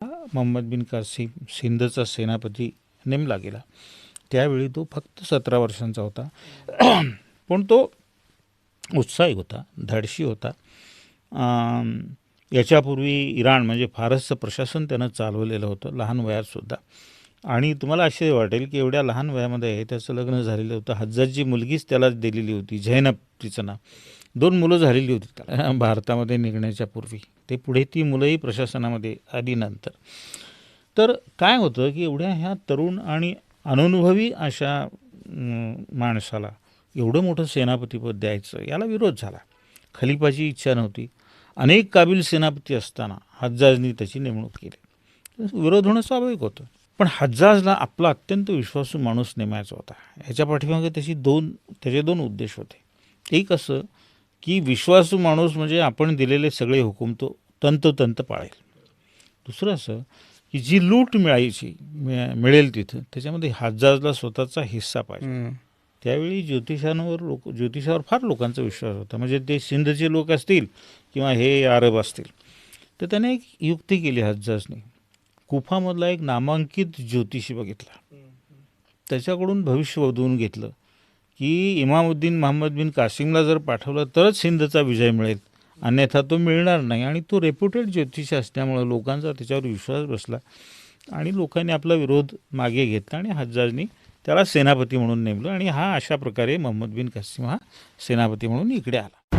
मोहम्मद बिन Qasem सिंधचा सेनापती नेमला गेला. त्यावेळी तो फक्त 17 वर्षांचा होता. पण तो उत्साही होता, धाडशी होता. याच्यापूर्वी इराण म्हणजे फारसचं प्रशासन त्यानं चालवलेलं होतं लहान वयातसुद्धा. आणि तुम्हाला आश्चर्य वाटेल की एवढ्या लहान वयामध्ये त्याचं लग्न झालेलं होतं. हज्जाजची मुलगीच त्याला दिलेली होती, झैनब तिचं नाव. 2 मुलं झालेली होती त्याला भारतामध्ये निघण्याच्या पूर्वी. ते पुढे ती मुलंही प्रशासनामध्ये आली नंतर. तर काय होतं की एवढ्या ह्या तरुण आणि अननुभवी अशा माणसाला एवढं मोठं सेनापतीपद द्यायचं, याला विरोध झाला. खलिफाची इच्छा नव्हती. अनेक काबिल सेनापती असताना हज्जाजनी त्याची नेमणूक केली. विरोध होणं स्वाभाविक होतं. पण हज्जाजला आपला अत्यंत विश्वासू माणूस नेमायचा होता. ह्याच्या पाठीमागे त्याचे दोन उद्देश होते. एक असं की विश्वासू माणूस म्हणजे आपण दिलेले सगळे हुकूम तो तंतोतंत पाळेल. दुसरं असं की जी लूट मिळेल तिथं त्याच्यामध्ये हज्जाजला स्वतःचा हिस्सा पाहिजे. त्यावेळी ज्योतिषावर फार लोकांचा विश्वास होता. म्हणजे ते सिंधचे लोक असतील किंवा हे अरब असतील. तर त्याने एक युक्ती केली हज्जाजने. कुफामधला एक नामांकित ज्योतिषी बघितला. त्याच्याकडून भविष्य वधवून घेतलं की इमामुद्दीन मोहम्मद बिन कासिमला जर पाठवलं तरच सिंधचा विजय मिळेल, अन्यथा तो मिळणार नाही. आणि तो रेप्युटेड ज्योतिषी असल्यामुळं लोकांचा त्याच्यावर विश्वास बसला आणि लोकांनी आपला विरोध मागे घेतला आणि हज्जाजनी त्याला सेनापती म्हणून नेमलं. आणि हा अशा प्रकारे मोहम्मद बिन कासिम हा सेनापती म्हणून इकडे आला.